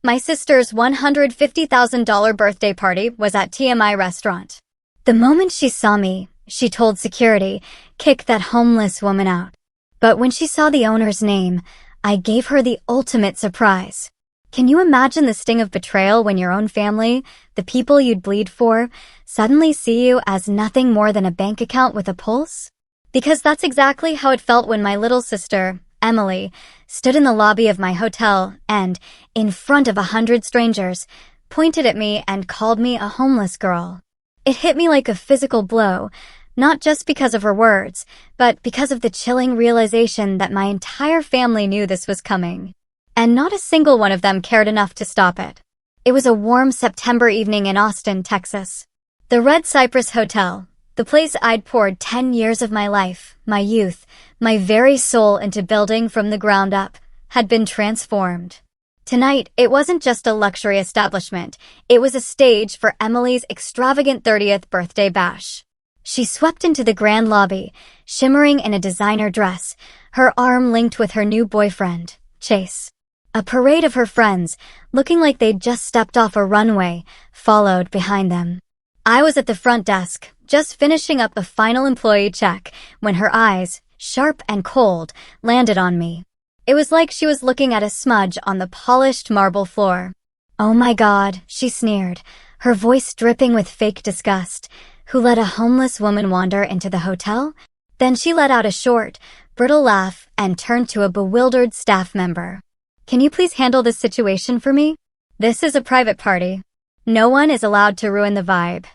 My sister's $150,000 birthday party was at TMI restaurant. The moment she saw me, she told security, "Kick that homeless woman out." But when she saw the owner's name, I gave her the ultimate surprise. Can you imagine the sting of betrayal when your own family, the people you'd bleed for, suddenly see you as nothing more than a bank account with a pulse? Because that's exactly how it felt when my little sister, Emily, stood in the lobby of my hotel and, in front of 100 strangers, pointed at me and called me a homeless girl. It hit me like a physical blow, not just because of her words, but because of the chilling realization that my entire family knew this was coming. And not a single one of them cared enough to stop it. It was a warm September evening in Austin, Texas. The Red Cypress Hotel, the place I'd poured 10 years of my life, my youth, my very soul into building from the ground up, had been transformed. Tonight, it wasn't just a luxury establishment, it was a stage for Emily's extravagant 30th birthday bash. She swept into the grand lobby, shimmering in a designer dress, her arm linked with her new boyfriend, Chase. A parade of her friends, looking like they'd just stepped off a runway, followed behind them. I was at the front desk, just finishing up the final employee check, when her eyes, sharp and cold, landed on me. It was like she was looking at a smudge on the polished marble floor. "Oh my God," she sneered, her voice dripping with fake disgust. "Who let a homeless woman wander into the hotel?" Then she let out a short, brittle laugh and turned to a bewildered staff member. "Can you please handle this situation for me? This is a private party. No one is allowed to ruin the vibe."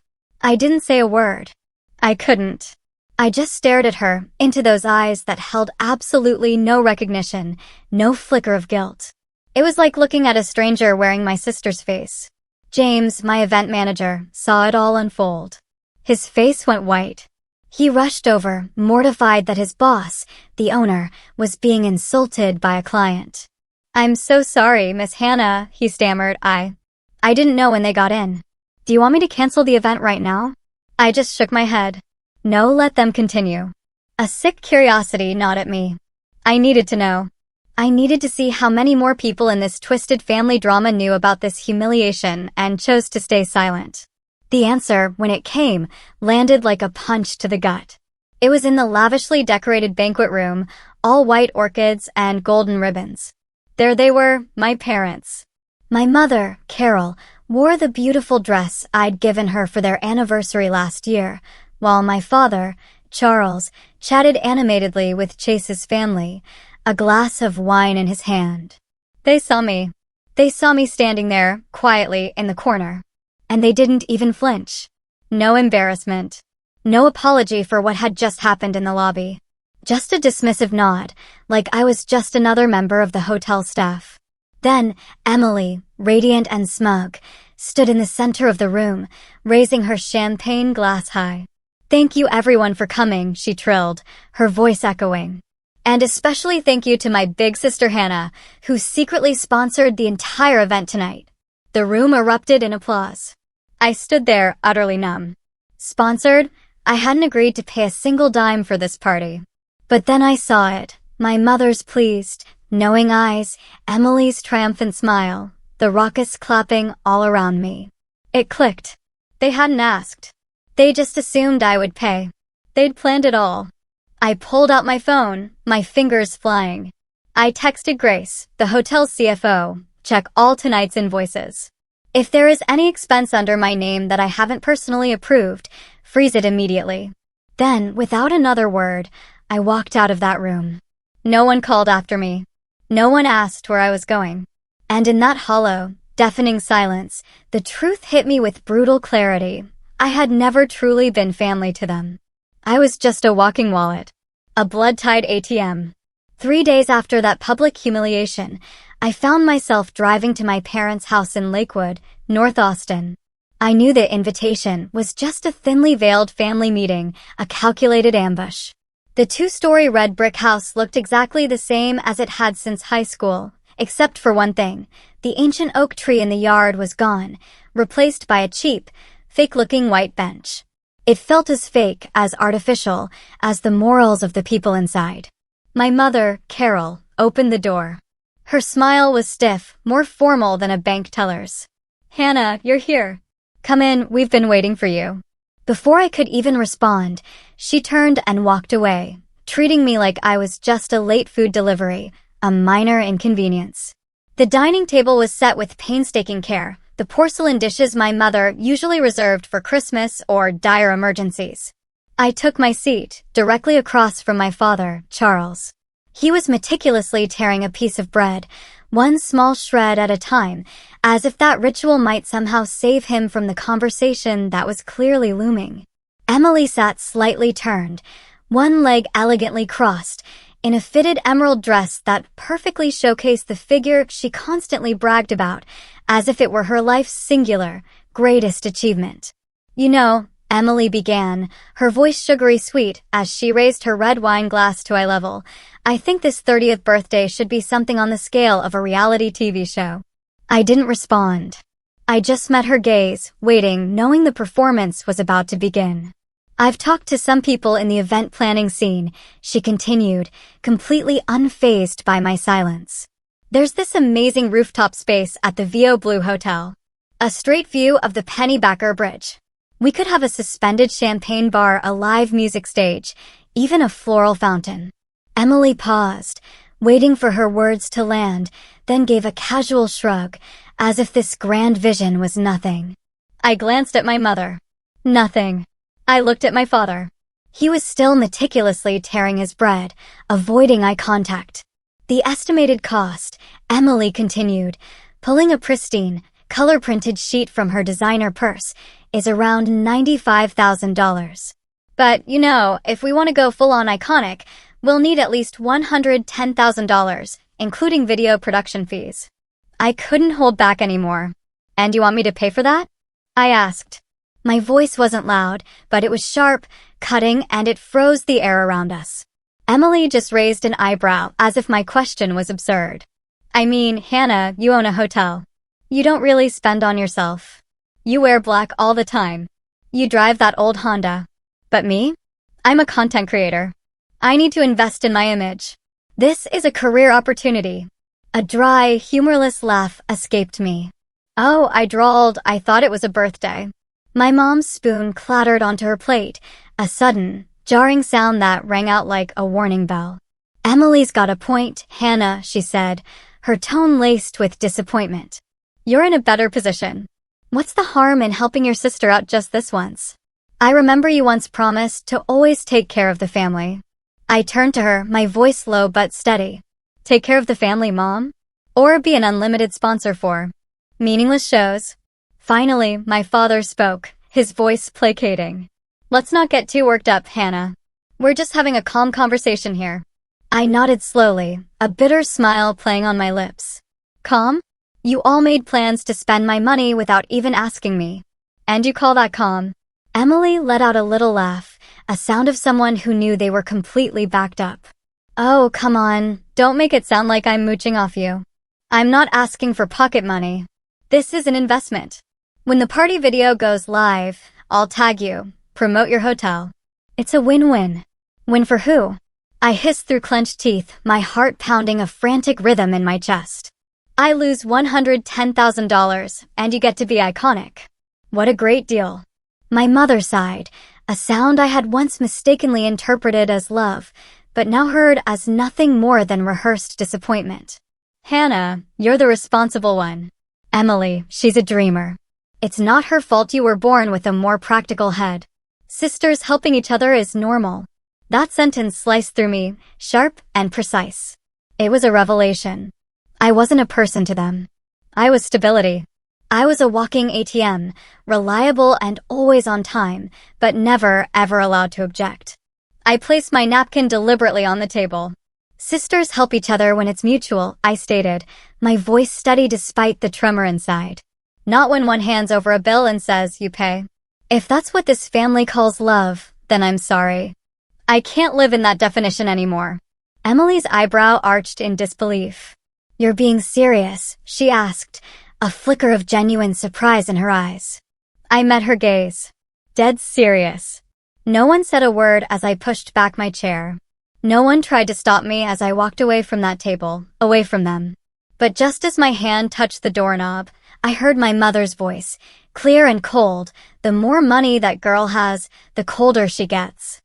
I didn't say a word. I couldn't. I just stared at her, into those eyes that held absolutely no recognition, no flicker of guilt. It was like looking at a stranger wearing my sister's face. James, my event manager, saw it all unfold. His face went white. He rushed over, mortified that his boss, the owner, was being insulted by a client. "I'm so sorry, Miss Hannah," he stammered. I didn't know when they got in. "Do you want me to cancel the event right now?" I just shook my head. "No, let them continue." A sick curiosity gnawed at me. I needed to know. I needed to see how many more people in this twisted family drama knew about this humiliation and chose to stay silent. The answer, when it came, landed like a punch to the gut. It was in the lavishly decorated banquet room, all white orchids and golden ribbons. There they were, my parents. My mother, Carol, wore the beautiful dress I'd given her for their anniversary last year, while my father, Charles, chatted animatedly with Chase's family, a glass of wine in his hand. They saw me. They saw me standing there, quietly, in the corner. And they didn't even flinch. No embarrassment. No apology for what had just happened in the lobby. Just a dismissive nod, like I was just another member of the hotel staff. Then, Emily, radiant and smug, stood in the center of the room, raising her champagne glass high. "Thank you everyone for coming," she trilled, her voice echoing. "And especially thank you to my big sister Hannah, who secretly sponsored the entire event tonight." The room erupted in applause. I stood there, utterly numb. Sponsored? I hadn't agreed to pay a single dime for this party. But then I saw it, my mother's pleased, knowing eyes, Emily's triumphant smile, the raucous clapping all around me. It clicked. They hadn't asked. They just assumed I would pay. They'd planned it all. I pulled out my phone, my fingers flying. I texted Grace, the hotel's CFO, "Check all tonight's invoices. If there is any expense under my name that I haven't personally approved, freeze it immediately." Then, without another word, I walked out of that room. No one called after me. No one asked where I was going. And in that hollow, deafening silence, the truth hit me with brutal clarity. I had never truly been family to them. I was just a walking wallet. A blood-tied ATM. 3 days after that public humiliation, I found myself driving to my parents' house in Lakewood, North Austin. I knew the invitation was just a thinly veiled family meeting, a calculated ambush. The 2-story red brick house looked exactly the same as it had since high school, except for one thing. The ancient oak tree in the yard was gone, replaced by a cheap, fake-looking white bench. It felt as fake, as artificial, as the morals of the people inside. My mother, Carol, opened the door. Her smile was stiff, more formal than a bank teller's. "Hannah, you're here. Come in, we've been waiting for you." Before I could even respond, she turned and walked away, treating me like I was just a late food delivery, a minor inconvenience. The dining table was set with painstaking care, the porcelain dishes my mother usually reserved for Christmas or dire emergencies. I took my seat, directly across from my father, Charles. He was meticulously tearing a piece of bread, one small shred at a time, as if that ritual might somehow save him from the conversation that was clearly looming. Emily sat slightly turned, one leg elegantly crossed, in a fitted emerald dress that perfectly showcased the figure she constantly bragged about, as if it were her life's singular, greatest achievement. "You know," Emily began, her voice sugary sweet as she raised her red wine glass to eye level, "I think this 30th birthday should be something on the scale of a reality TV show." I didn't respond. I just met her gaze, waiting, knowing the performance was about to begin. "I've talked to some people in the event planning scene," she continued, completely unfazed by my silence. "There's this amazing rooftop space at the VO Blue Hotel. A straight view of the Pennybacker Bridge. We could have a suspended champagne bar, a live music stage, even a floral fountain." Emily paused, waiting for her words to land, then gave a casual shrug, as if this grand vision was nothing. I glanced at my mother. Nothing. I looked at my father. He was still meticulously tearing his bread, avoiding eye contact. "The estimated cost," Emily continued, pulling a pristine, color-printed sheet from her designer purse, "is around $95,000. But, you know, if we want to go full-on iconic, we'll need at least $110,000, including video production fees." I couldn't hold back anymore. "And you want me to pay for that?" I asked. My voice wasn't loud, but it was sharp, cutting, and it froze the air around us. Emily just raised an eyebrow as if my question was absurd. "I mean, Hannah, you own a hotel. You don't really spend on yourself. You wear black all the time. You drive that old Honda. But me? I'm a content creator. I need to invest in my image. This is a career opportunity." A dry, humorless laugh escaped me. "Oh," I drawled, "I thought it was a birthday." My mom's spoon clattered onto her plate, a sudden, jarring sound that rang out like a warning bell. "Emily's got a point, Hannah," she said, her tone laced with disappointment. "You're in a better position. What's the harm in helping your sister out just this once? I remember you once promised to always take care of the family." I turned to her, my voice low but steady. "Take care of the family, Mom? Or be an unlimited sponsor for meaningless shows?" Finally, my father spoke, his voice placating. "Let's not get too worked up, Hannah. We're just having a calm conversation here." I nodded slowly, a bitter smile playing on my lips. "Calm? You all made plans to spend my money without even asking me. And you call that calm?" Emily let out a little laugh, a sound of someone who knew they were completely backed up. "Oh, come on, don't make it sound like I'm mooching off you. I'm not asking for pocket money. This is an investment. When the party video goes live, I'll tag you, promote your hotel. It's a win-win." "Win for who?" I hissed through clenched teeth, my heart pounding a frantic rhythm in my chest. "I lose $110,000, and you get to be iconic. What a great deal." My mother sighed, a sound I had once mistakenly interpreted as love, but now heard as nothing more than rehearsed disappointment. "Hannah, you're the responsible one. Emily, she's a dreamer. It's not her fault you were born with a more practical head. Sisters helping each other is normal." That sentence sliced through me, sharp and precise. It was a revelation. I wasn't a person to them. I was stability. I was a walking ATM, reliable and always on time, but never, ever allowed to object. I placed my napkin deliberately on the table. "Sisters help each other when it's mutual," I stated, my voice steady despite the tremor inside. "Not when one hands over a bill and says, 'You pay.' If that's what this family calls love, then I'm sorry. I can't live in that definition anymore." Emily's eyebrow arched in disbelief. "You're being serious?" she asked, a flicker of genuine surprise in her eyes. I met her gaze. Dead serious. No one said a word as I pushed back my chair. No one tried to stop me as I walked away from that table, away from them. But just as my hand touched the doorknob, I heard my mother's voice, clear and cold. The more money that girl has, the colder she gets.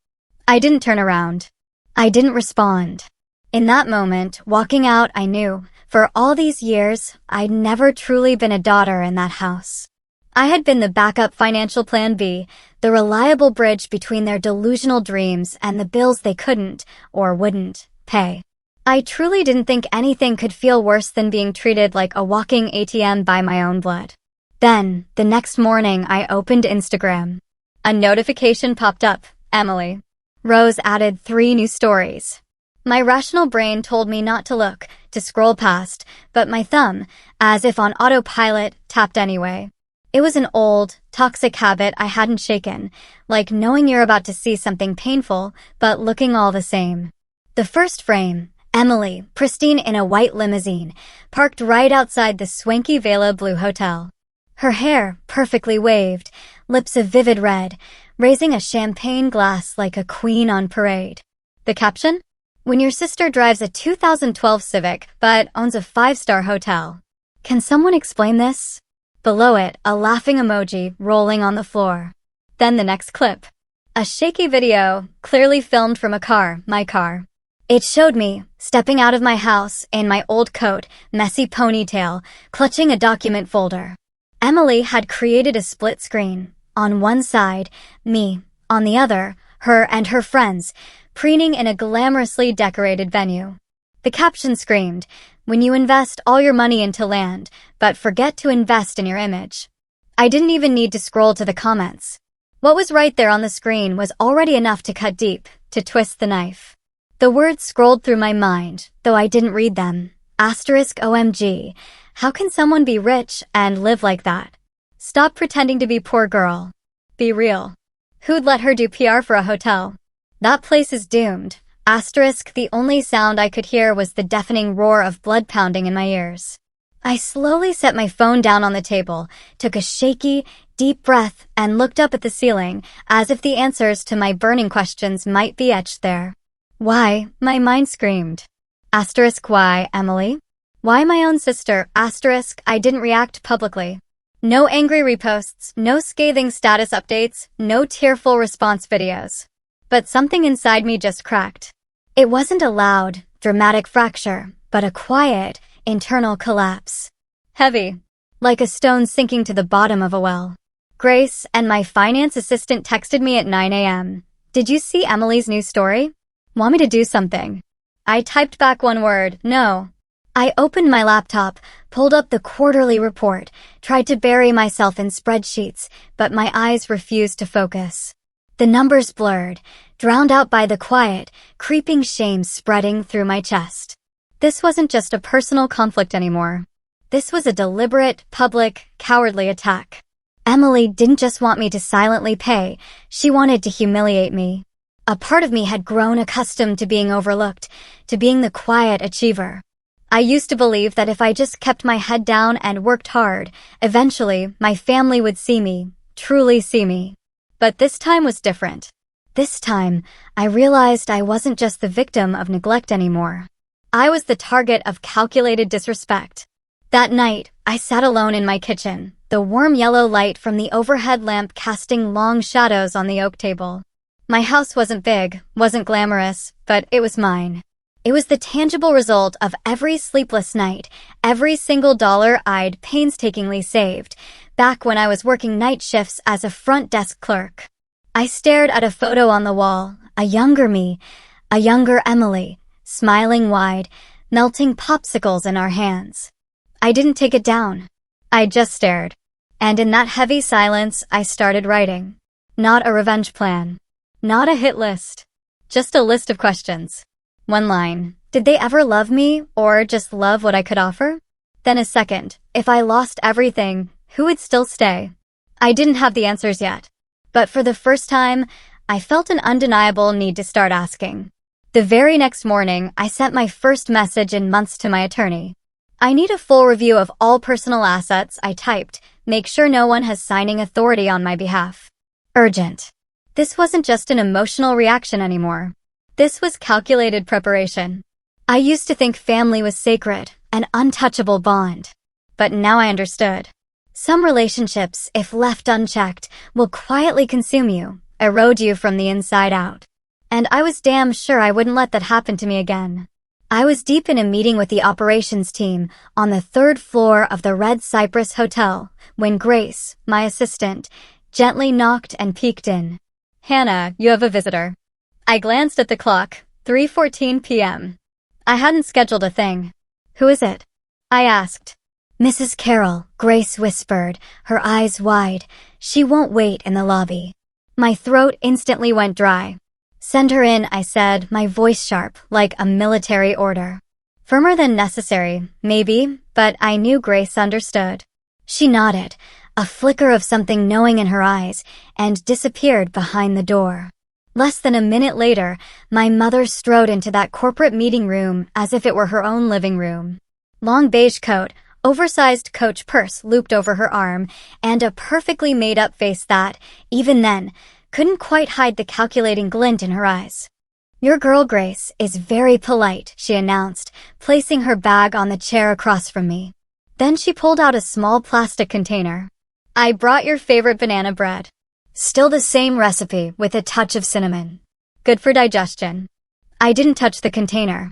I didn't turn around. I didn't respond. In that moment, walking out, I knew, for all these years, I'd never truly been a daughter in that house. I had been the backup financial plan B, the reliable bridge between their delusional dreams and the bills they couldn't, or wouldn't, pay. I truly didn't think anything could feel worse than being treated like a walking ATM by my own blood. Then, the next morning, I opened Instagram. A notification popped up, Emily. Rose added 3 new stories. My rational brain told me not to look, to scroll past, but my thumb, as if on autopilot, tapped anyway. It was an old, toxic habit I hadn't shaken, like knowing you're about to see something painful, but looking all the same. The first frame, Emily, pristine in a white limousine, parked right outside the swanky Vela Blue Hotel. Her hair perfectly waved, lips a vivid red, raising a champagne glass like a queen on parade. The caption? When your sister drives a 2012 Civic but owns a 5-star hotel. Can someone explain this? Below it, a laughing emoji rolling on the floor. Then the next clip. A shaky video, clearly filmed from a car, my car. It showed me, stepping out of my house, in my old coat, messy ponytail, clutching a document folder. Emily had created a split screen. On one side, me. On the other, her and her friends, preening in a glamorously decorated venue. The caption screamed, "When you invest all your money into land, but forget to invest in your image." I didn't even need to scroll to the comments. What was right there on the screen was already enough to cut deep, to twist the knife. The words scrolled through my mind, though I didn't read them. Asterisk OMG. How can someone be rich and live like that? Stop pretending to be poor girl. Be real. Who'd let her do PR for a hotel? That place is doomed. Asterisk, the only sound I could hear was the deafening roar of blood pounding in my ears. I slowly set my phone down on the table, took a shaky, deep breath, and looked up at the ceiling, as if the answers to my burning questions might be etched there. Why? My mind screamed. Asterisk why, Emily? Why my own sister? Asterisk, I didn't react publicly. No angry reposts, no scathing status updates, no tearful response videos. But something inside me just cracked. It wasn't a loud, dramatic fracture, but a quiet, internal collapse. Heavy, like a stone sinking to the bottom of a well. Grace and my finance assistant texted me at 9 a.m. Did you see Emily's new story? Want me to do something? I typed back one word, no. I opened my laptop, pulled up the quarterly report, tried to bury myself in spreadsheets, but my eyes refused to focus. The numbers blurred, drowned out by the quiet, creeping shame spreading through my chest. This wasn't just a personal conflict anymore. This was a deliberate, public, cowardly attack. Emily didn't just want me to silently pay, she wanted to humiliate me. A part of me had grown accustomed to being overlooked, to being the quiet achiever. I used to believe that if I just kept my head down and worked hard, eventually my family would see me, truly see me. But this time was different. This time, I realized I wasn't just the victim of neglect anymore. I was the target of calculated disrespect. That night, I sat alone in my kitchen, the warm yellow light from the overhead lamp casting long shadows on the oak table. My house wasn't big, wasn't glamorous, but it was mine. It was the tangible result of every sleepless night, every single dollar I'd painstakingly saved, back when I was working night shifts as a front desk clerk. I stared at a photo on the wall, a younger me, a younger Emily, smiling wide, melting popsicles in our hands. I didn't take it down. I just stared. And in that heavy silence, I started writing. Not a revenge plan. Not a hit list. Just a list of questions. One line. Did they ever love me, or just love what I could offer? Then a second. If I lost everything, who would still stay? I didn't have the answers yet. But for the first time, I felt an undeniable need to start asking. The very next morning, I sent my first message in months to my attorney. I need a full review of all personal assets, I typed. Make sure no one has signing authority on my behalf. Urgent. This wasn't just an emotional reaction anymore. This was calculated preparation. I used to think family was sacred, an untouchable bond. But now I understood. Some relationships, if left unchecked, will quietly consume you, erode you from the inside out. And I was damn sure I wouldn't let that happen to me again. I was deep in a meeting with the operations team on the 3rd floor of the Red Cypress Hotel when Grace, my assistant, gently knocked and peeked in. "Hannah, you have a visitor." I glanced at the clock, 3:14 p.m. I hadn't scheduled a thing. "Who is it?" I asked. "Mrs. Carroll," Grace whispered, her eyes wide. "She won't wait in the lobby." My throat instantly went dry. "Send her in," I said, my voice sharp, like a military order. Firmer than necessary, maybe, but I knew Grace understood. She nodded, a flicker of something knowing in her eyes, and disappeared behind the door. Less than a minute later, my mother strode into that corporate meeting room as if it were her own living room. Long beige coat, oversized Coach purse looped over her arm, and a perfectly made-up face that, even then, couldn't quite hide the calculating glint in her eyes. "Your girl Grace is very polite," she announced, placing her bag on the chair across from me. Then she pulled out a small plastic container. "I brought your favorite banana bread. Still the same recipe with a touch of cinnamon. Good for digestion." I didn't touch the container.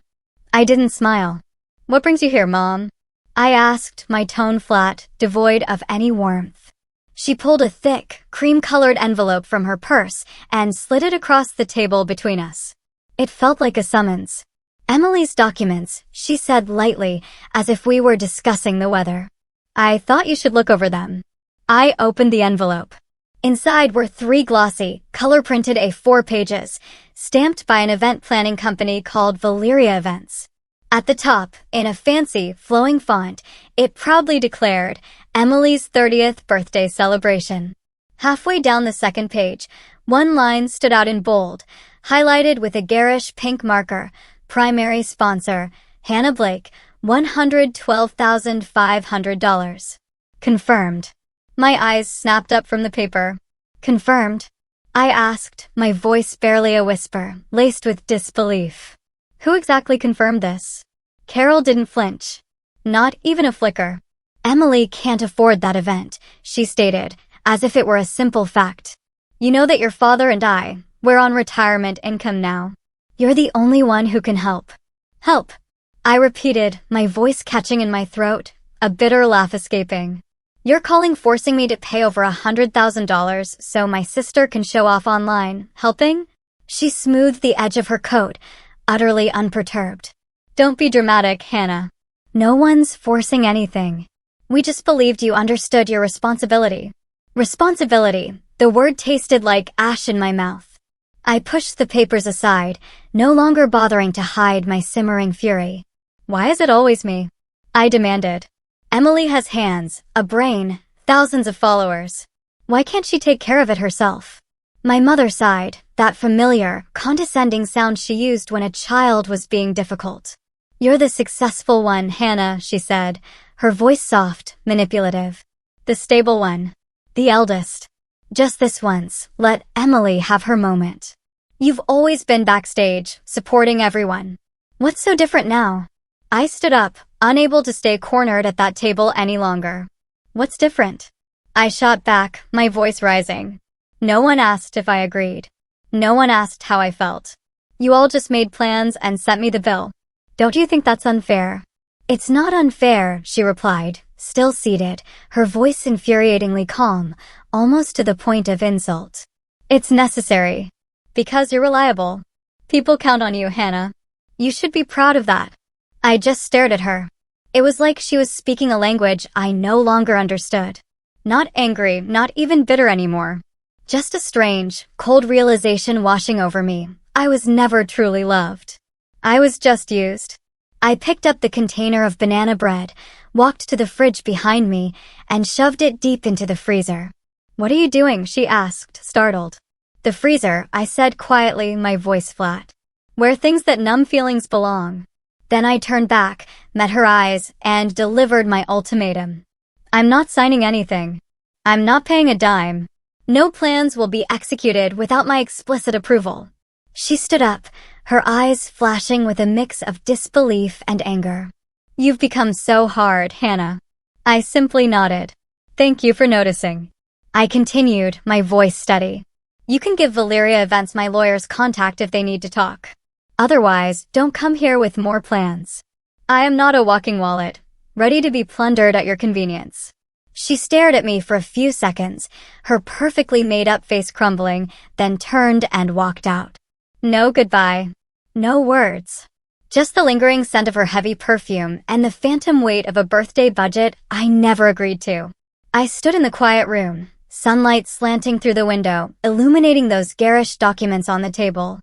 I didn't smile. "What brings you here, Mom?" I asked, my tone flat, devoid of any warmth. She pulled a thick, cream-colored envelope from her purse and slid it across the table between us. It felt like a summons. "Emily's documents," she said lightly, as if we were discussing the weather. "I thought you should look over them." I opened the envelope. Inside were 3 glossy, color-printed A4 pages, stamped by an event planning company called Valeria Events. At the top, in a fancy, flowing font, it proudly declared, "Emily's 30th birthday celebration." Halfway down the second page, one line stood out in bold, highlighted with a garish pink marker, "Primary sponsor, Hannah Blake, $112,500. Confirmed." My eyes snapped up from the paper. "Confirmed?" I asked, my voice barely a whisper, laced with disbelief. "Who exactly confirmed this?" Carol didn't flinch. Not even a flicker. "Emily can't afford that event," she stated, as if it were a simple fact. "You know that your father and we're on retirement income now. You're the only one who can help." "Help," I repeated, my voice catching in my throat, a bitter laugh escaping. "You're forcing me to pay over $100,000 so my sister can show off online, helping?" She smoothed the edge of her coat, utterly unperturbed. "Don't be dramatic, Hannah. No one's forcing anything. We just believed you understood your responsibility." Responsibility. The word tasted like ash in my mouth. I pushed the papers aside, no longer bothering to hide my simmering fury. "Why is it always me?" I demanded. "Emily has hands, a brain, thousands of followers. Why can't she take care of it herself?" My mother sighed, that familiar, condescending sound she used when a child was being difficult. "You're the successful one, Hannah," she said, her voice soft, manipulative. "The stable one. The eldest. Just this once, let Emily have her moment. You've always been backstage, supporting everyone. What's so different now?" I stood up, unable to stay cornered at that table any longer. "What's different?" I shot back, my voice rising. No one asked if I agreed. No one asked how I felt. You all just made plans and sent me the bill. Don't you think that's unfair? "It's not unfair," she replied, still seated, her voice infuriatingly calm, almost to the point of insult. "It's necessary. Because you're reliable. People count on you, Hannah. You should be proud of that." I just stared at her. It was like she was speaking a language I no longer understood. Not angry, not even bitter anymore. Just a strange, cold realization washing over me. I was never truly loved. I was just used. I picked up the container of banana bread, walked to the fridge behind me, and shoved it deep into the freezer. "What are you doing?" she asked, startled. "The freezer," I said quietly, my voice flat. "Where things that numb feelings belong." Then I turned back, met her eyes, and delivered my ultimatum. "I'm not signing anything. I'm not paying a dime. No plans will be executed without my explicit approval." She stood up, her eyes flashing with a mix of disbelief and anger. You've become so hard, Hannah. I simply nodded. Thank you for noticing. I continued, my voice steady. You can give Valeria Events my lawyer's contact if they need to talk. Otherwise, don't come here with more plans. I am not a walking wallet, ready to be plundered at your convenience. She stared at me for a few seconds, her perfectly made-up face crumbling, then turned and walked out. No goodbye. No words. Just the lingering scent of her heavy perfume and the phantom weight of a birthday budget I never agreed to. I stood in the quiet room, sunlight slanting through the window, illuminating those garish documents on the table.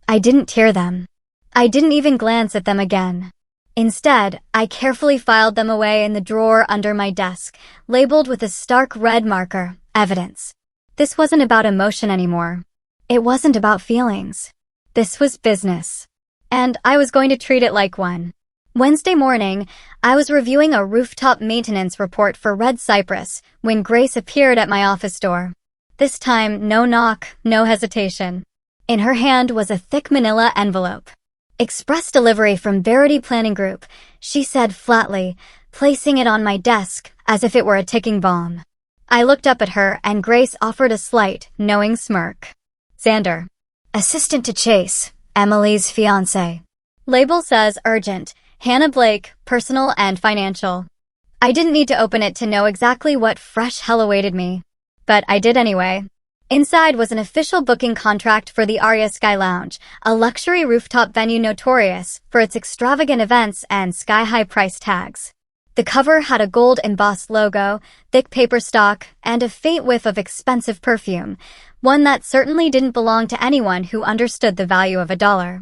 I didn't tear them. I didn't even glance at them again. Instead, I carefully filed them away in the drawer under my desk, labeled with a stark red marker, evidence. This wasn't about emotion anymore. It wasn't about feelings. This was business. And I was going to treat it like one. Wednesday morning, I was reviewing a rooftop maintenance report for Red Cypress when Grace appeared at my office door. This time, no knock, no hesitation. In her hand was a thick manila envelope. Express delivery from Verity Planning Group, she said flatly, placing it on my desk as if it were a ticking bomb. I looked up at her and Grace offered a slight, knowing smirk. Xander. Assistant to Chase, Emily's fiancé. Label says urgent. Hannah Blake, personal and financial. I didn't need to open it to know exactly what fresh hell awaited me. But I did anyway. Inside was an official booking contract for the Aria Sky Lounge, a luxury rooftop venue notorious for its extravagant events and sky-high price tags. The cover had a gold-embossed logo, thick paper stock, and a faint whiff of expensive perfume, one that certainly didn't belong to anyone who understood the value of $1.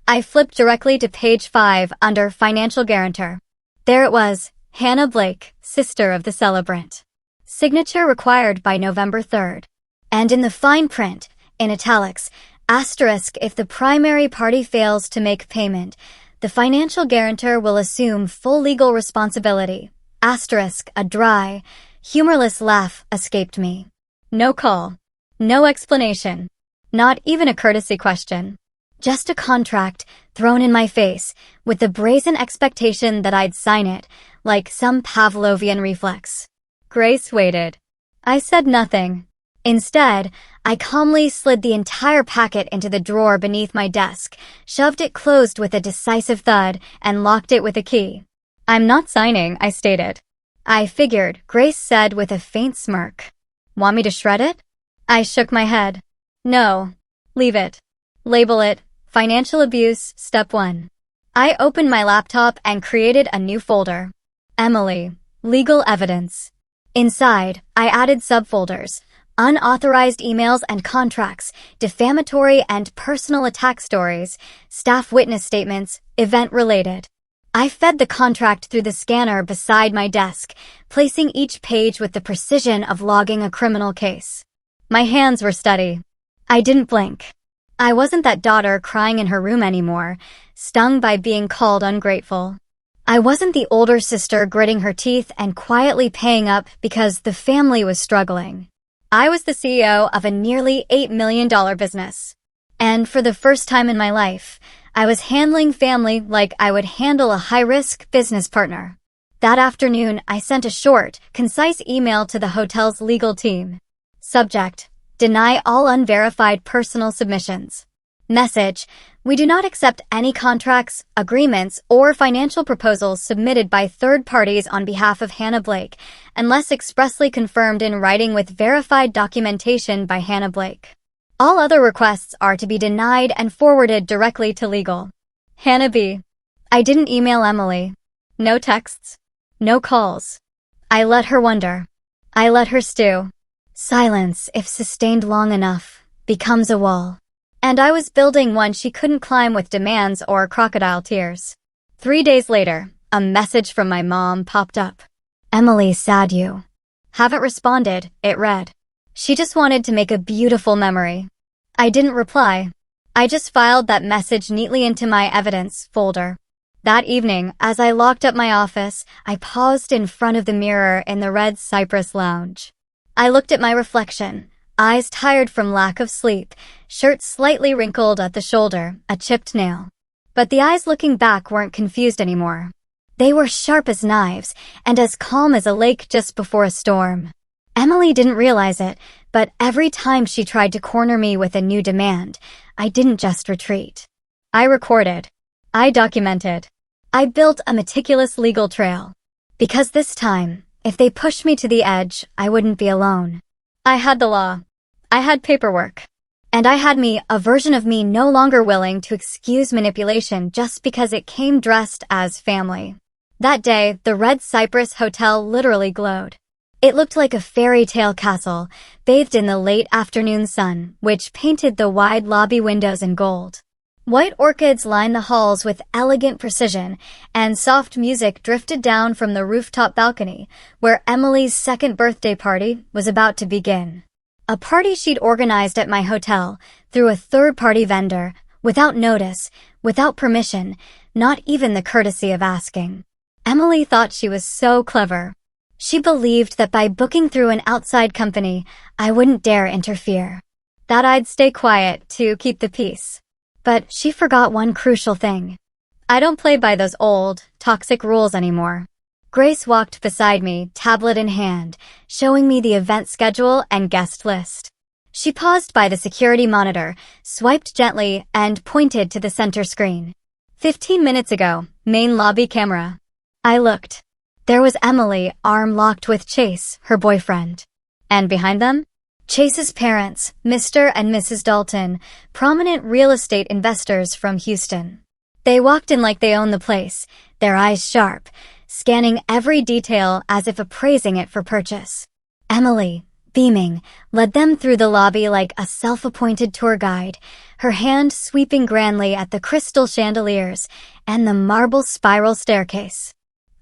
I flipped directly to page 5 under Financial Guarantor. There it was, Hannah Blake, sister of the celebrant. Signature required by November 3rd. And in the fine print, in italics, asterisk if the primary party fails to make payment, the financial guarantor will assume full legal responsibility. Asterisk, a dry, humorless laugh escaped me. No call. No explanation. Not even a courtesy question. Just a contract thrown in my face, with the brazen expectation that I'd sign it, like some Pavlovian reflex. Grace waited. I said nothing. Instead, I calmly slid the entire packet into the drawer beneath my desk, shoved it closed with a decisive thud, and locked it with a key. I'm not signing, I stated. I figured, Grace said with a faint smirk. Want me to shred it? I shook my head. No. Leave it. Label it, Financial Abuse, Step 1. I opened my laptop and created a new folder. Emily, Legal Evidence. Inside, I added subfolders, unauthorized emails and contracts, defamatory and personal attack stories, staff witness statements, event-related. I fed the contract through the scanner beside my desk, placing each page with the precision of logging a criminal case. My hands were steady. I didn't blink. I wasn't that daughter crying in her room anymore, stung by being called ungrateful. I wasn't the older sister gritting her teeth and quietly paying up because the family was struggling. I was the CEO of a nearly $8 million business. And for the first time in my life, I was handling family like I would handle a high-risk business partner. That afternoon, I sent a short, concise email to the hotel's legal team. Subject: Deny all unverified personal submissions. Message: We do not accept any contracts, agreements, or financial proposals submitted by third parties on behalf of Hannah Blake, unless expressly confirmed in writing with verified documentation by Hannah Blake. All other requests are to be denied and forwarded directly to legal. Hannah B. I didn't email Emily. No texts. No calls. I let her wonder. I let her stew. Silence, if sustained long enough, becomes a wall. And I was building one she couldn't climb with demands or crocodile tears. 3 days later, a message from my mom popped up. Emily, sad you. Haven't responded, it read. She just wanted to make a beautiful memory. I didn't reply. I just filed that message neatly into my evidence folder. That evening, as I locked up my office, I paused in front of the mirror in the Red Cypress lounge. I looked at my reflection, eyes tired from lack of sleep, shirt slightly wrinkled at the shoulder, a chipped nail. But the eyes looking back weren't confused anymore. They were sharp as knives and as calm as a lake just before a storm. Emily didn't realize it, but every time she tried to corner me with a new demand, I didn't just retreat. I recorded. I documented. I built a meticulous legal trail. Because this time, if they pushed me to the edge, I wouldn't be alone. I had the law. I had paperwork. And I had me, a version of me no longer willing to excuse manipulation just because it came dressed as family. That day, the Red Cypress Hotel literally glowed. It looked like a fairy tale castle, bathed in the late afternoon sun, which painted the wide lobby windows in gold. White orchids lined the halls with elegant precision, and soft music drifted down from the rooftop balcony, where Emily's second birthday party was about to begin. A party she'd organized at my hotel, through a third-party vendor, without notice, without permission, not even the courtesy of asking. Emily thought she was so clever. She believed that by booking through an outside company, I wouldn't dare interfere. That I'd stay quiet to keep the peace. But she forgot one crucial thing. I don't play by those old, toxic rules anymore. Grace walked beside me, tablet in hand, showing me the event schedule and guest list. She paused by the security monitor, swiped gently, and pointed to the center screen. 15 minutes ago, main lobby camera. I looked. There was Emily, arm locked with Chase, her boyfriend. And behind them? Chase's parents, Mr. and Mrs. Dalton, prominent real estate investors from Houston. They walked in like they owned the place, their eyes sharp, scanning every detail as if appraising it for purchase. Emily, beaming, led them through the lobby like a self-appointed tour guide, her hand sweeping grandly at the crystal chandeliers and the marble spiral staircase.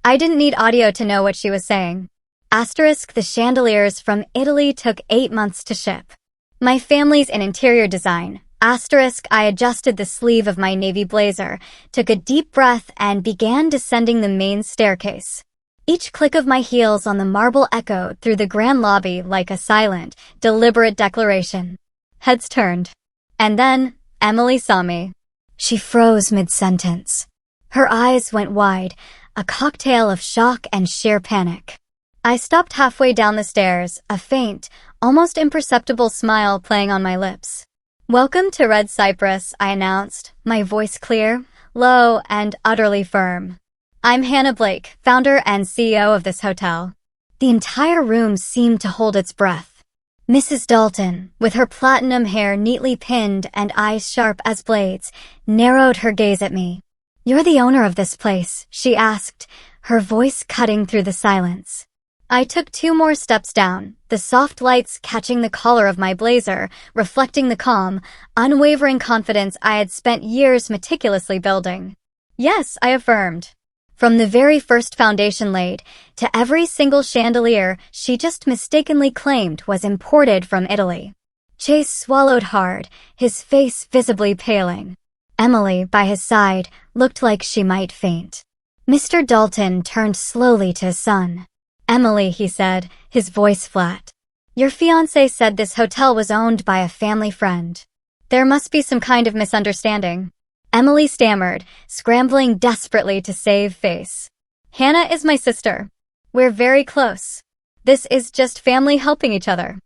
I didn't need audio to know what she was saying. Asterisk, the chandeliers from Italy took 8 months to ship. My family's in interior design. Asterisk, I adjusted the sleeve of my navy blazer, took a deep breath, and began descending the main staircase. Each click of my heels on the marble echoed through the grand lobby like a silent, deliberate declaration. Heads turned. And then, Emily saw me. She froze mid-sentence. Her eyes went wide, a cocktail of shock and sheer panic. I stopped halfway down the stairs, a faint, almost imperceptible smile playing on my lips. "Welcome to Red Cypress," I announced, my voice clear, low, and utterly firm. "I'm Hannah Blake, founder and CEO of this hotel." The entire room seemed to hold its breath. Mrs. Dalton, with her platinum hair neatly pinned and eyes sharp as blades, narrowed her gaze at me. "You're the owner of this place?" she asked, her voice cutting through the silence. I took 2 more steps down, the soft lights catching the collar of my blazer, reflecting the calm, unwavering confidence I had spent years meticulously building. "Yes," I affirmed. From the very first foundation laid, to every single chandelier she just mistakenly claimed was imported from Italy. Chase swallowed hard, his face visibly paling. Emily, by his side, looked like she might faint. Mr. Dalton turned slowly to his son. "Emily," he said, his voice flat. "Your fiancé said this hotel was owned by a family friend. There must be some kind of misunderstanding." Emily stammered, scrambling desperately to save face. "Hannah is my sister. We're very close. This is just family helping each other."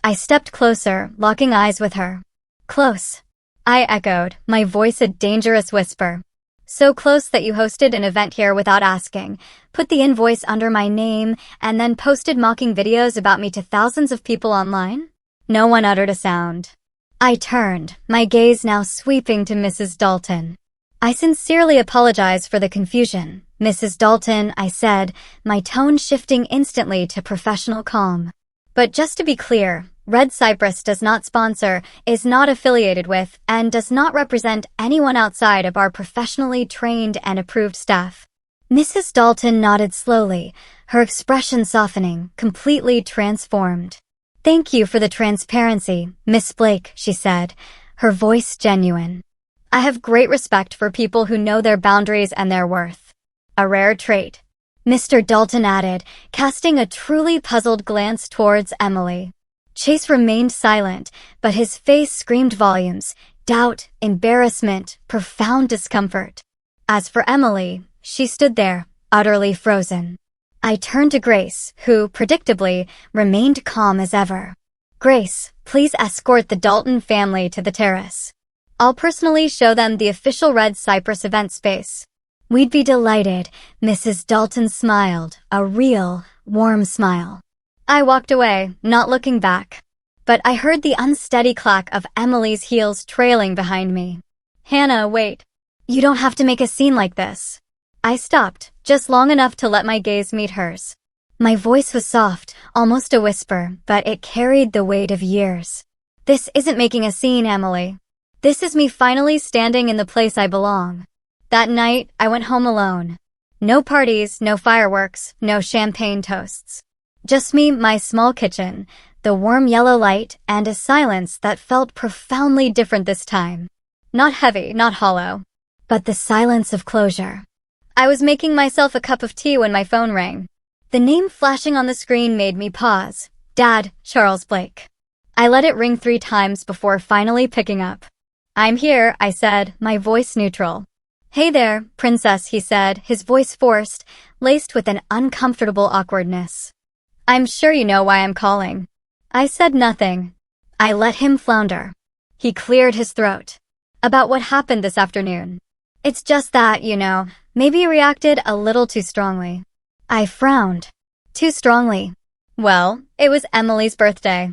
I stepped closer, locking eyes with her. "Close," I echoed, my voice a dangerous whisper. "So close that you hosted an event here without asking, put the invoice under my name, and then posted mocking videos about me to thousands of people online?" No one uttered a sound. I turned, my gaze now sweeping to Mrs. Dalton. "I sincerely apologize for the confusion, Mrs. Dalton," I said, my tone shifting instantly to professional calm. "But just to be clear, Red Cypress does not sponsor, is not affiliated with, and does not represent anyone outside of our professionally trained and approved staff." Mrs. Dalton nodded slowly, her expression softening, completely transformed. "Thank you for the transparency, Miss Blake," she said, her voice genuine. "I have great respect for people who know their boundaries and their worth. A rare trait," Mr. Dalton added, casting a truly puzzled glance towards Emily. Chase remained silent, but his face screamed volumes: doubt, embarrassment, profound discomfort. As for Emily, she stood there, utterly frozen. I turned to Grace, who, predictably, remained calm as ever. "Grace, please escort the Dalton family to the terrace. I'll personally show them the official Red Cypress event space." "We'd be delighted," Mrs. Dalton smiled, a real, warm smile. I walked away, not looking back. But I heard the unsteady clack of Emily's heels trailing behind me. "Hannah, wait. You don't have to make a scene like this." I stopped, just long enough to let my gaze meet hers. My voice was soft, almost a whisper, but it carried the weight of years. "This isn't making a scene, Emily. This is me finally standing in the place I belong." That night, I went home alone. No parties, no fireworks, no champagne toasts. Just me, my small kitchen, the warm yellow light, and a silence that felt profoundly different this time. Not heavy, not hollow, but the silence of closure. I was making myself a cup of tea when my phone rang. The name flashing on the screen made me pause. "Dad, Charles Blake." I let it ring 3 times before finally picking up. "I'm here," I said, my voice neutral. "Hey there, princess," he said, his voice forced, laced with an uncomfortable awkwardness. "I'm sure you know why I'm calling." I said nothing. I let him flounder. He cleared his throat. "About what happened this afternoon. It's just that, maybe you reacted a little too strongly." I frowned. "Too strongly?" "Well, it was Emily's birthday.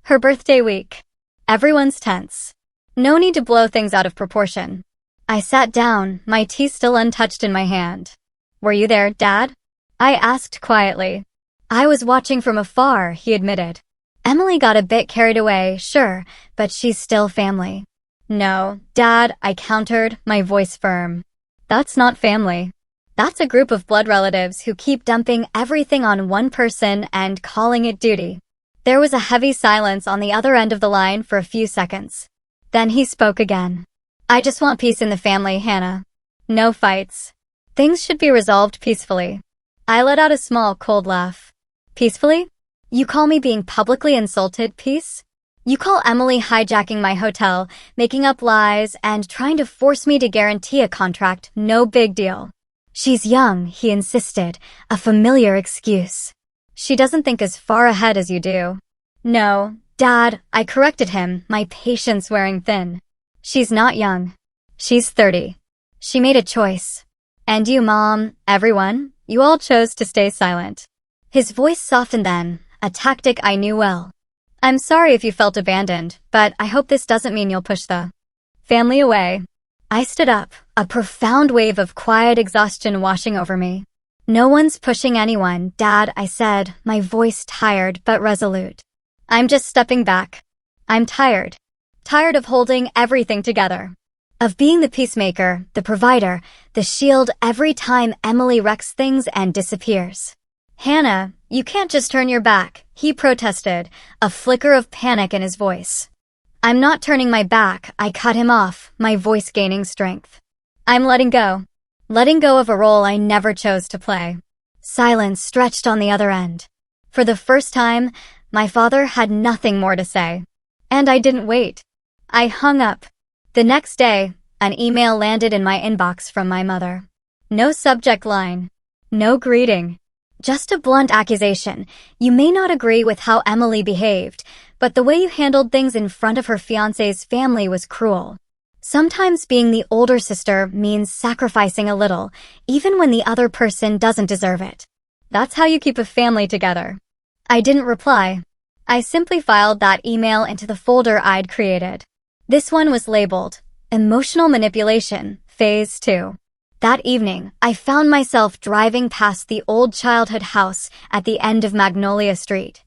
Her birthday week. Everyone's tense. No need to blow things out of proportion." I sat down, my tea still untouched in my hand. "Were you there, Dad?" I asked quietly. "I was watching from afar," he admitted. "Emily got a bit carried away, sure, but she's still family." "No, Dad," I countered, my voice firm. "That's not family. That's a group of blood relatives who keep dumping everything on one person and calling it duty." There was a heavy silence on the other end of the line for a few seconds. Then he spoke again. "I just want peace in the family, Hannah. No fights. Things should be resolved peacefully." I let out a small, cold laugh. "Peacefully? You call me being publicly insulted peace? You call Emily hijacking my hotel, making up lies, and trying to force me to guarantee a contract no big deal." "She's young," he insisted, a familiar excuse. "She doesn't think as far ahead as you do." "No, Dad," I corrected him, my patience wearing thin. "She's not young. She's 30. She made a choice. And you, Mom, everyone, you all chose to stay silent." His voice softened then, a tactic I knew well. "I'm sorry if you felt abandoned, but I hope this doesn't mean you'll push the family away." I stood up, a profound wave of quiet exhaustion washing over me. "No one's pushing anyone, Dad," I said, my voice tired but resolute. "I'm just stepping back. I'm tired. Tired of holding everything together. Of being the peacemaker, the provider, the shield every time Emily wrecks things and disappears." "Hannah, you can't just turn your back," he protested, a flicker of panic in his voice. "I'm not turning my back," I cut him off, my voice gaining strength. "I'm letting go. Letting go of a role I never chose to play." Silence stretched on the other end. For the first time, my father had nothing more to say. And I didn't wait. I hung up. The next day, an email landed in my inbox from my mother. No subject line. No greeting. Just a blunt accusation. "You may not agree with how Emily behaved, but the way you handled things in front of her fiancé's family was cruel. Sometimes being the older sister means sacrificing a little, even when the other person doesn't deserve it. That's how you keep a family together." I didn't reply. I simply filed that email into the folder I'd created. This one was labeled, Emotional Manipulation, Phase 2. That evening, I found myself driving past the old childhood house at the end of Magnolia Street.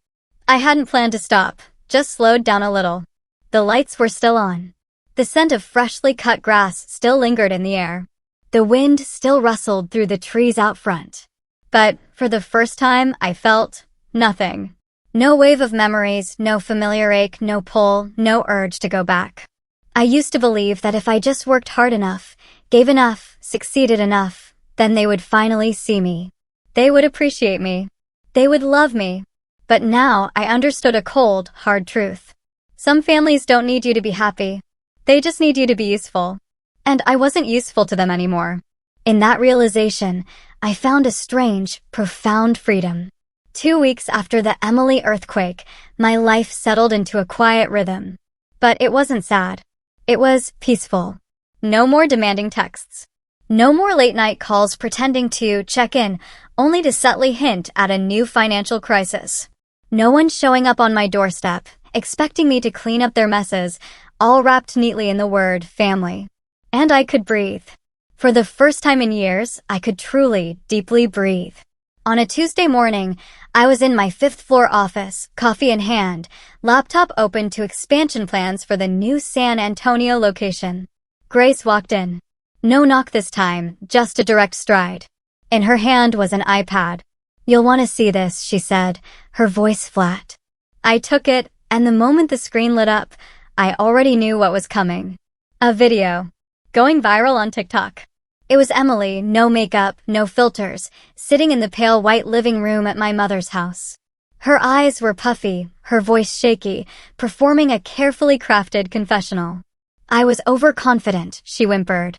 I hadn't planned to stop, just slowed down a little. The lights were still on. The scent of freshly cut grass still lingered in the air. The wind still rustled through the trees out front. But, for the first time, I felt nothing. No wave of memories, no familiar ache, no pull, no urge to go back. I used to believe that if I just worked hard enough, gave enough, succeeded enough, then they would finally see me. They would appreciate me. They would love me. But now I understood a cold, hard truth. Some families don't need you to be happy. They just need you to be useful. And I wasn't useful to them anymore. In that realization, I found a strange, profound freedom. 2 weeks after the Emily earthquake, my life settled into a quiet rhythm. But it wasn't sad. It was peaceful. No more demanding texts. No more late-night calls pretending to check in, only to subtly hint at a new financial crisis. No one showing up on my doorstep, expecting me to clean up their messes, all wrapped neatly in the word family. And I could breathe. For the first time in years, I could truly, deeply breathe. On a Tuesday morning, I was in my fifth-floor office, coffee in hand, laptop open to expansion plans for the new San Antonio location. Grace walked in. No knock this time, just a direct stride. In her hand was an iPad. "You'll want to see this," she said, her voice flat. I took it, and the moment the screen lit up, I already knew what was coming. A video. Going viral on TikTok. It was Emily, no makeup, no filters, sitting in the pale white living room at my mother's house. Her eyes were puffy, her voice shaky, performing a carefully crafted confessional. "I was overconfident," she whimpered.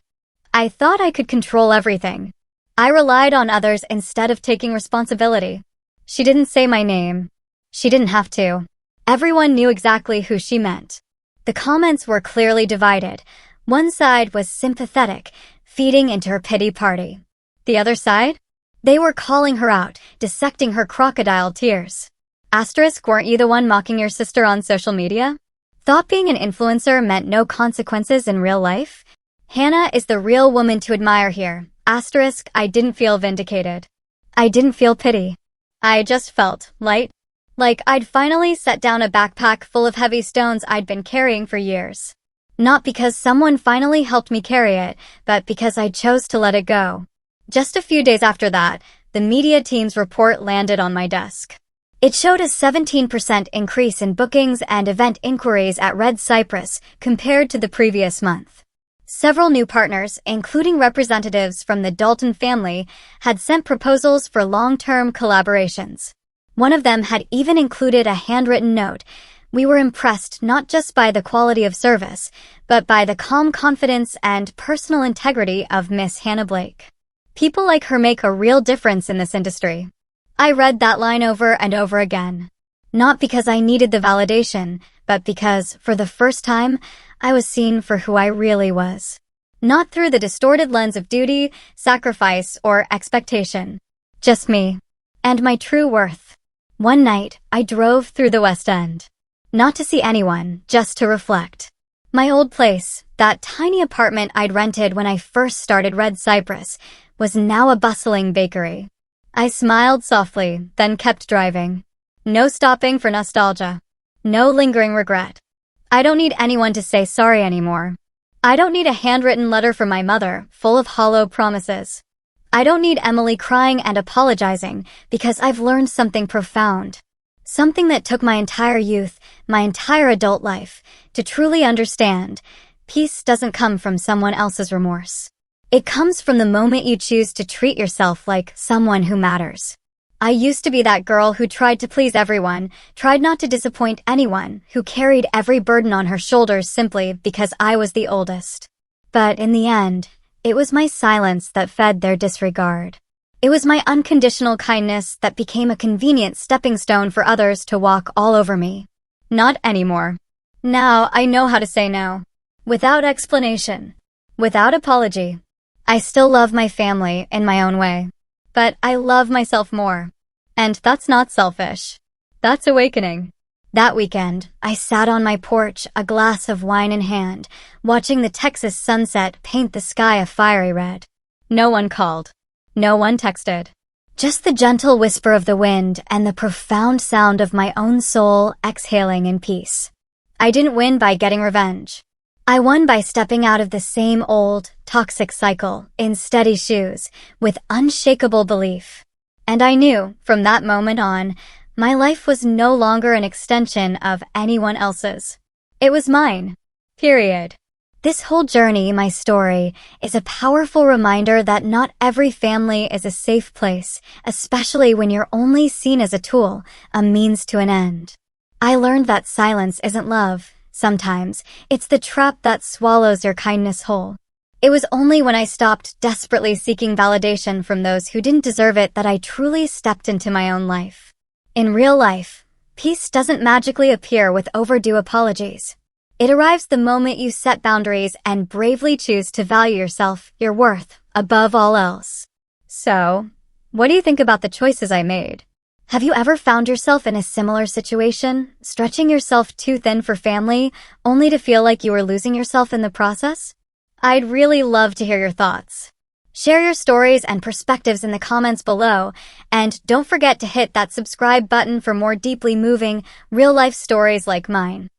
"I thought I could control everything. I relied on others instead of taking responsibility." She didn't say my name. She didn't have to. Everyone knew exactly who she meant. The comments were clearly divided. One side was sympathetic, feeding into her pity party. The other side? They were calling her out, dissecting her crocodile tears. Asterisk, weren't you the one mocking your sister on social media? Thought being an influencer meant no consequences in real life? Hannah is the real woman to admire here. Asterisk, I didn't feel vindicated. I didn't feel pity. I just felt light. Like I'd finally set down a backpack full of heavy stones I'd been carrying for years. Not because someone finally helped me carry it, but because I chose to let it go. Just a few days after that, the media team's report landed on my desk. It showed a 17% increase in bookings and event inquiries at Red Cypress compared to the previous month. Several new partners, including representatives from the Dalton family, had sent proposals for long-term collaborations. One of them had even included a handwritten note. We were impressed not just by the quality of service, but by the calm confidence and personal integrity of Miss Hannah Blake. People like her make a real difference in this industry. I read that line over and over again. Not because I needed the validation, but because, for the first time, I was seen for who I really was. Not through the distorted lens of duty, sacrifice, or expectation. Just me. And my true worth. One night, I drove through the West End. Not to see anyone, just to reflect. My old place, that tiny apartment I'd rented when I first started Red Cypress, was now a bustling bakery. I smiled softly, then kept driving. No stopping for nostalgia. No lingering regret. I don't need anyone to say sorry anymore. I don't need a handwritten letter from my mother, full of hollow promises. I don't need Emily crying and apologizing, because I've learned something profound. Something that took my entire youth, my entire adult life, to truly understand. Peace doesn't come from someone else's remorse. It comes from the moment you choose to treat yourself like someone who matters. I used to be that girl who tried to please everyone, tried not to disappoint anyone, who carried every burden on her shoulders simply because I was the oldest. But in the end, it was my silence that fed their disregard. It was my unconditional kindness that became a convenient stepping stone for others to walk all over me. Not anymore. Now I know how to say no. Without explanation. Without apology. I still love my family in my own way. But I love myself more. And that's not selfish. That's awakening. That weekend, I sat on my porch, a glass of wine in hand, watching the Texas sunset paint the sky a fiery red. No one called. No one texted. Just the gentle whisper of the wind and the profound sound of my own soul exhaling in peace. I didn't win by getting revenge. I won by stepping out of the same old, toxic cycle, in steady shoes, with unshakable belief. And I knew, from that moment on, my life was no longer an extension of anyone else's. It was mine. Period. This whole journey, my story, is a powerful reminder that not every family is a safe place, especially when you're only seen as a tool, a means to an end. I learned that silence isn't love. Sometimes, it's the trap that swallows your kindness whole. It was only when I stopped desperately seeking validation from those who didn't deserve it that I truly stepped into my own life. In real life, peace doesn't magically appear with overdue apologies. It arrives the moment you set boundaries and bravely choose to value yourself, your worth, above all else. So, what do you think about the choices I made? Have you ever found yourself in a similar situation, stretching yourself too thin for family, only to feel like you were losing yourself in the process? I'd really love to hear your thoughts. Share your stories and perspectives in the comments below, and don't forget to hit that subscribe button for more deeply moving, real-life stories like mine.